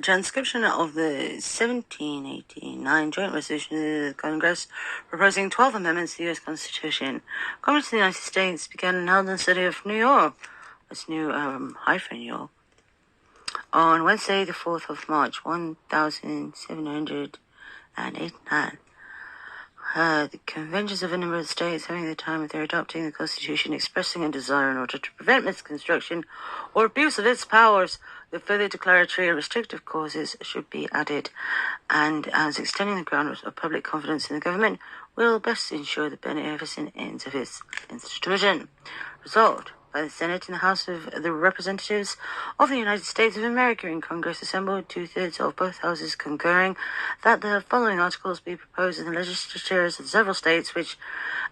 transcription of the 1789 Joint Resolution of the Congress proposing 12 amendments to the U.S. Constitution. Congress of the United States began and held in the city of New York. That's New York. On Wednesday, the 4th of March, 1789. The conventions of a number of states having the time of their adopting the Constitution expressing a desire in order to prevent misconstruction or abuse of its powers, the further declaratory and restrictive clauses should be added, and as extending the ground of public confidence in the government will best ensure the beneficent ends of its institution. Resolved by the Senate and the House of the Representatives of the United States of America in Congress assembled, 2/3 of both houses concurring, that the following articles be proposed in the legislatures of several states, which,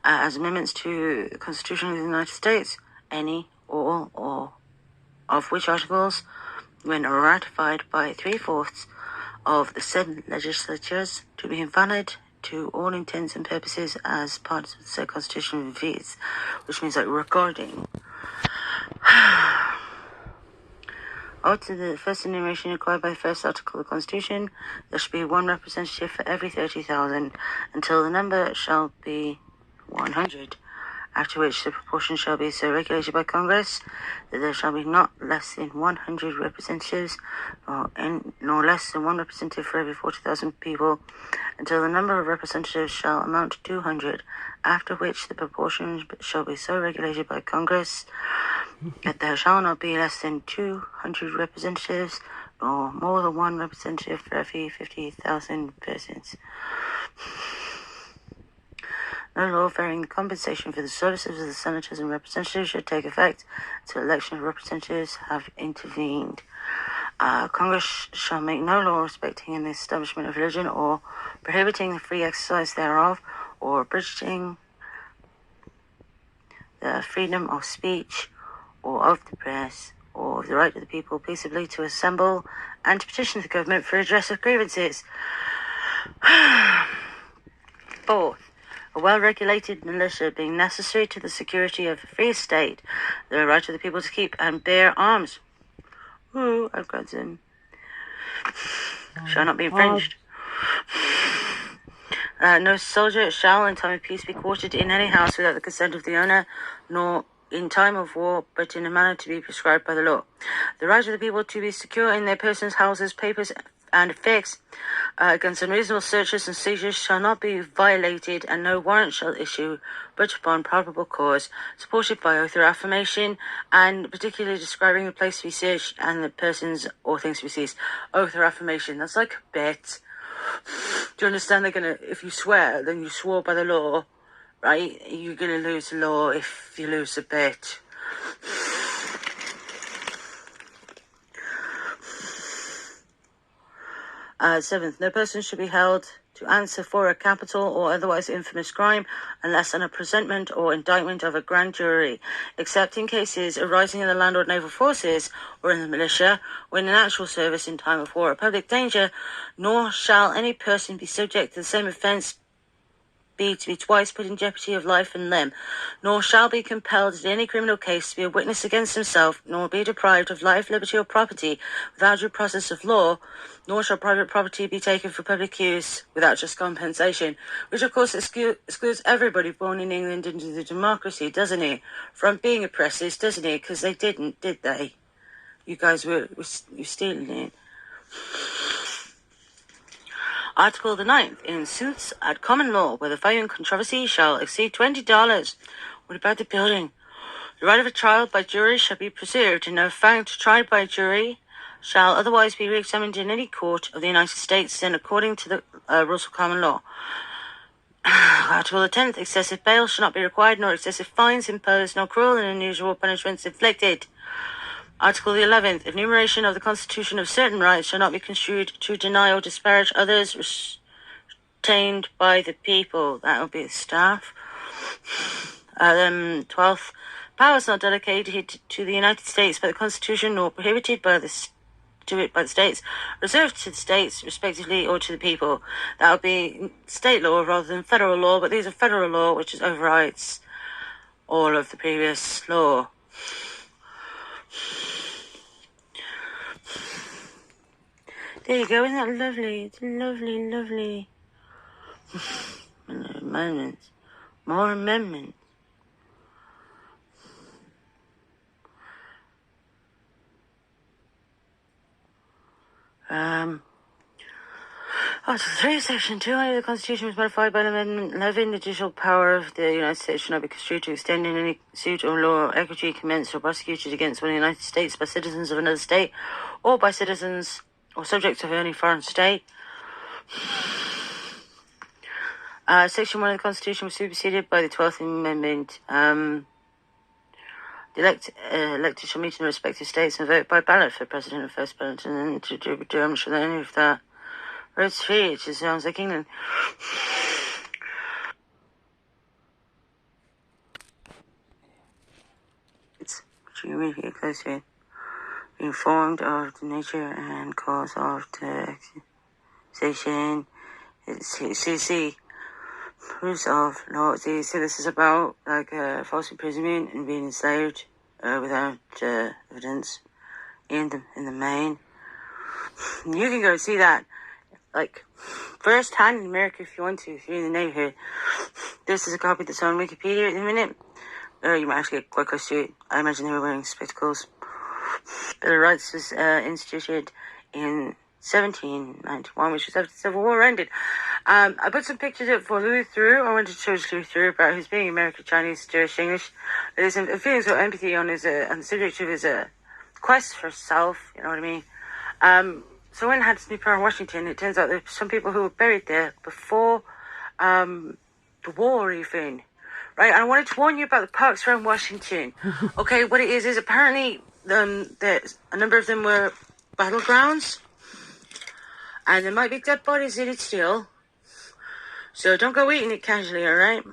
as amendments to the Constitution of the United States, any, all, or of which articles, when ratified by 3/4 of the said legislatures, to be invalid to all intents and purposes as part of the said Constitution fees, which means like recording. To the first enumeration required by the first article of the Constitution, there should be one representative for every 30,000 until the number shall be 100, after which the proportion shall be so regulated by Congress that there shall be not less than 100 representatives, nor less than one representative for every 40,000 people, until the number of representatives shall amount to 200, after which the proportion shall be so regulated by Congress that there shall not be less than 200 representatives, nor more than one representative for every 50,000 persons. No law varying the compensation for the services of the senators and representatives should take effect until election of representatives have intervened. Congress shall make no law respecting the establishment of religion or prohibiting the free exercise thereof, or abridging the freedom of speech or of the press, or of the right of the people peaceably to assemble and to petition the government for redress of grievances. Fourth, a well-regulated militia being necessary to the security of a free state, the right of the people to keep and bear arms. I've got some. Shall not be infringed. No soldier shall in time of peace be quartered in any house without the consent of the owner, nor in time of war, but in a manner to be prescribed by the law. The right of the people to be secure in their persons, houses, papers, and effects against unreasonable searches and seizures shall not be violated, and no warrant shall issue but upon probable cause, supported by oath or affirmation, and particularly describing the place to be searched and the persons or things to be seized. Oath or affirmation, that's like a bet. Do you understand? If you swear, then you swore by the law, right? You're going to lose the law if you lose a bet. Seventh, no person should be held to answer for a capital or otherwise infamous crime unless on a presentment or indictment of a grand jury, except in cases arising in the land or naval forces or in the militia, when in actual service in time of war or public danger, nor shall any person be subject to the same offence to be twice put in jeopardy of life and limb, nor shall be compelled in any criminal case to be a witness against himself, nor be deprived of life, liberty, or property without due process of law, nor shall private property be taken for public use without just compensation, which of course excludes everybody born in England into the democracy, doesn't it? From being oppressors, doesn't it? Because they didn't, did they? You guys were stealing it. Article the 9th. In suits at common law where the value in controversy shall exceed $20. What about the building? The right of a trial by jury shall be preserved, and no fact tried by a jury shall otherwise be re-examined in any court of the United States than according to the rules of common law. Article the 10th. Excessive bail shall not be required, nor excessive fines imposed, nor cruel and unusual punishments inflicted. Article the 11th. Enumeration of the Constitution of certain rights shall not be construed to deny or disparage others retained by the people. That will be the staff. 12th. Powers not delegated to the United States by the Constitution nor prohibited by the states, reserved to the states, respectively, or to the people. That would be state law rather than federal law, but these are federal law, which overrides all of the previous law. There you go, isn't that lovely? It's lovely, lovely. Amendments. More amendments. Article 3, Section 2 of the Constitution was modified by Amendment 11. The judicial power of the United States shall not be construed to extend in any suit or law or equity commenced or prosecuted against one of the United States by citizens of another state or by citizens or subjects of any foreign state. Section 1 of the Constitution was superseded by the 12th Amendment. The elected shall meet in the respective states and vote by ballot for president and first president, and to do I'm sure any of that. Road speech, it sounds like England. It's really close to it. Be informed of the nature and cause of the accusation. CC. Proofs of law. So this is about like false imprisonment and being enslaved without evidence in the main. You can go see that like first hand in America if you want to, if you're in the neighborhood. This is a copy that's on Wikipedia at the minute. You might actually get quite close to it. I imagine they were wearing spectacles. Bill of Rights was instituted in 1791, which was after the Civil War ended. I put some pictures up for Louis Theroux. I wanted to show Louis Theroux about his being American, Chinese, Jewish, English. There's a feelings of empathy on his on the subject of his quest for self. You know what I mean? So when Hudson Newport in Washington, it turns out there's some people who were buried there before the war even. Right, and I wanted to warn you about the parks around Washington. Okay, what it is apparently there's a number of them were battlegrounds, and there might be dead bodies in it still. So don't go eating it casually, all right?